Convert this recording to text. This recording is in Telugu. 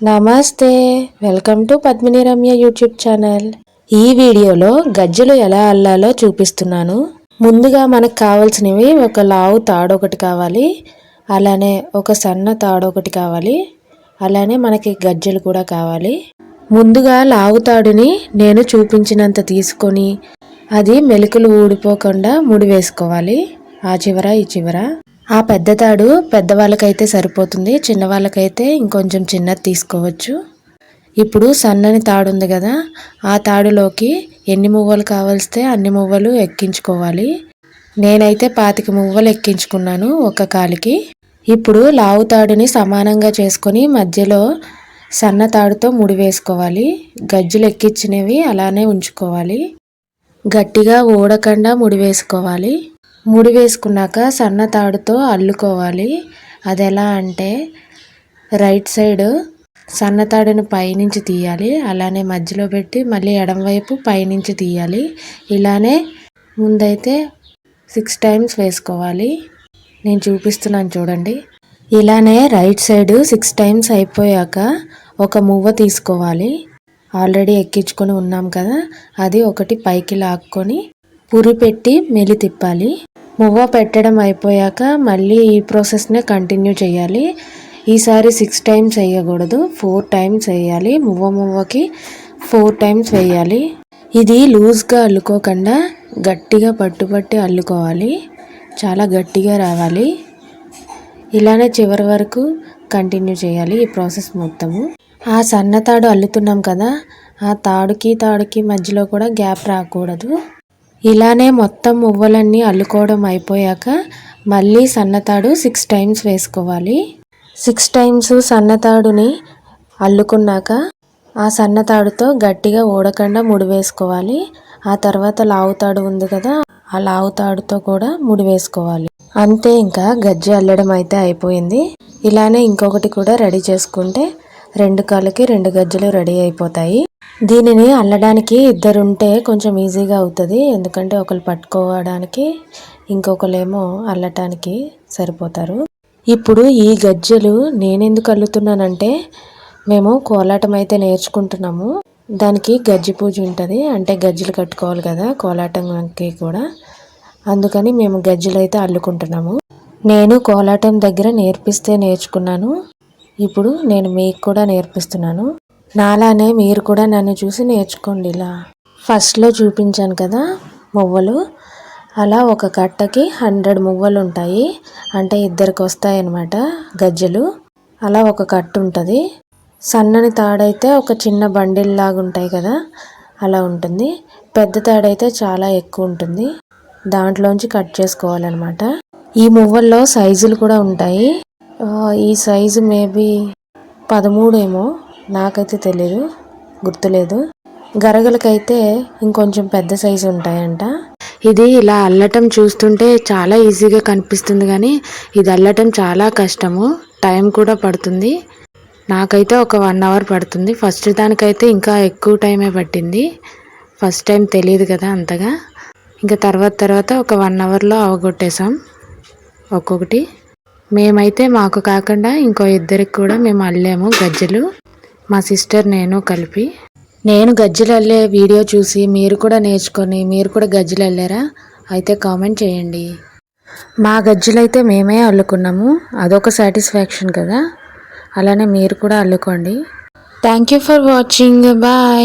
నమస్తే, welcome to Padmini Ramya YouTube channel. ఈ వీడియోలో గజ్జలు ఎలా అల్లాలో చూపిస్తున్నాను. ముందుగా మనకు కావాల్సినవి ఒక లావు తాడు ఒకటి కావాలి, అలానే ఒక సన్న తాడు ఒకటి కావాలి, అలానే మనకి గజ్జలు కూడా కావాలి. ముందుగా లావు తాడుని నేను చూపించినంత తీసుకొని అది మెలికలు ఊడిపోకుండా ముడి వేసుకోవాలి. ఆ చివర ఈ చివర. ఆ పెద్ద తాడు పెద్దవాళ్ళకైతే సరిపోతుంది, చిన్నవాళ్ళకైతే ఇంకొంచెం చిన్నది తీసుకోవచ్చు. ఇప్పుడు సన్నని తాడు ఉంది కదా, ఆ తాడులోకి ఎన్ని మువ్వలు కావలిస్తే అన్ని మువ్వలు ఎక్కించుకోవాలి. నేనైతే 25 మువ్వలు ఎక్కించుకున్నాను ఒక కాలికి. ఇప్పుడు లావు తాడుని సమానంగా చేసుకొని మధ్యలో సన్న తాడుతో ముడి వేసుకోవాలి. గజ్జలు ఎక్కించినవి అలానే ఉంచుకోవాలి. గట్టిగా ఊడకుండా ముడి వేసుకోవాలి. ముడి వేసుకున్నాక సన్న తాడుతో అల్లుకోవాలి. అది ఎలా అంటే రైట్ సైడ్ సన్న తాడుని పైనుంచి తీయాలి, అలానే మధ్యలో పెట్టి మళ్ళీ ఎడమ వైపు పైనుంచి తీయాలి. ఇలానే ముందైతే 6 టైమ్స్ వేసుకోవాలి. నేను చూపిస్తున్నాను చూడండి. ఇలానే రైట్ సైడ్ 6 టైమ్స్ అయిపోయాక ఒక మువ్వ తీసుకోవాలి. ఆల్రెడీ ఎక్కించుకొని ఉన్నాం కదా, అది ఒకటి పైకి లాక్కొని పురి పెట్టి మెలి తిప్పాలి. మువ్వ పెట్టడం అయిపోయాక మళ్ళీ ఈ ప్రాసెస్నే కంటిన్యూ చేయాలి. ఈసారి 6 టైమ్స్ వేయకూడదు, 4 టైమ్స్ వేయాలి. మువ్వకి 4 టైమ్స్ వేయాలి. ఇది లూజ్గా అల్లుకోకుండా గట్టిగా పట్టుపట్టి అల్లుకోవాలి. చాలా గట్టిగా రావాలి. ఇలానే చివరి వరకు కంటిన్యూ చేయాలి ఈ ప్రాసెస్ మొత్తము. ఆ సన్న తాడు అల్లుతున్నాం కదా, ఆ తాడుకి మధ్యలో కూడా గ్యాప్ రాకూడదు. ఇలానే మొత్తం మువ్వలన్నీ అల్లుకోవడం అయిపోయాక మళ్ళీ సన్నతాడు 6 టైమ్స్ వేసుకోవాలి. 6 టైమ్స్ సన్నతాడుని అల్లుకున్నాక ఆ సన్నతాడుతో గట్టిగా ఊడకుండా ముడి వేసుకోవాలి. ఆ తర్వాత లావుతాడు ఉంది కదా, ఆ లావుతాడుతో కూడా ముడి వేసుకోవాలి. అంతే, ఇంకా గజ్జె అల్లడం అయితే అయిపోయింది. ఇలానే ఇంకొకటి కూడా రెడీ చేసుకుంటే 2 కాళ్ళకి 2 గజ్జలు రెడీ అయిపోతాయి. దీనిని అల్లడానికి ఇద్దరుంటే కొంచెం ఈజీగా అవుతుంది, ఎందుకంటే ఒకరు పట్టుకోవడానికి ఇంకొకరేమో అల్లటానికి సరిపోతారు. ఇప్పుడు ఈ గజ్జలు నేనెందుకు అల్లుతున్నానంటే, మేము కోలాటం అయితే నేర్చుకుంటున్నాము. దానికి గజ్జి పూజ ఉంటుంది, అంటే గజ్జలు కట్టుకోవాలి కదా కోలాటంకి కూడా. అందుకని మేము గజ్జలు అయితే అల్లుకుంటున్నాము. నేను కోలాటం దగ్గర నేర్చుకున్నాను. ఇప్పుడు నేను మీకు కూడా నేర్పిస్తున్నాను. నాలానే మీరు కూడా నన్ను చూసి నేర్చుకోండి. ఇలా ఫస్ట్లో చూపించాను కదా మువ్వలు, అలా ఒక కట్టకి 100 మువ్వలు ఉంటాయి, అంటే ఇద్దరికి వస్తాయి అన్నమాట గజ్జలు. అలా ఒక కట్టు ఉంటుంది. సన్నని తాడైతే ఒక చిన్న బండిల్ లాగా ఉంటాయి కదా, అలా ఉంటుంది. పెద్ద తాడైతే చాలా ఎక్కువ ఉంటుంది, దాంట్లోంచి కట్ చేసుకోవాలన్నమాట. ఈ మువ్వల్లో సైజులు కూడా ఉంటాయి. ఈ సైజు మేబీ 13 ఏమో, నాకైతే తెలీదు, గుర్తులేదు. గరగలకైతే ఇంకొంచెం పెద్ద సైజు ఉంటాయంట. ఇది ఇలా అల్లటం చూస్తుంటే చాలా ఈజీగా కనిపిస్తుంది, కానీ ఇది అల్లటం చాలా కష్టము, టైం కూడా పడుతుంది. నాకైతే ఒక 1 అవర్ పడుతుంది. ఫస్ట్ దానికైతే ఇంకా ఎక్కువ టైమే పట్టింది. ఫస్ట్ టైం తెలియదు కదా అంతగా. ఇంకా తర్వాత ఒక 1 అవర్లో అవగొట్టేసాం ఒక్కొక్కటి. మేమైతే మాకు కాకుండా ఇంకో ఇద్దరికి కూడా మేము అల్లాము గజ్జలు, మా సిస్టర్ నేను కలిపి. నేను గజ్జలు అల్లే వీడియో చూసి మీరు కూడా నేర్చుకొని మీరు కూడా గజ్జలు అల్లారా అయితే కామెంట్ చేయండి. మా గజ్జలు అయితే మేమే అల్లుకున్నాము, అదొక సాటిస్ఫాక్షన్ కదా. అలానే మీరు కూడా అల్లుకోండి. Thank you for watching. Bye.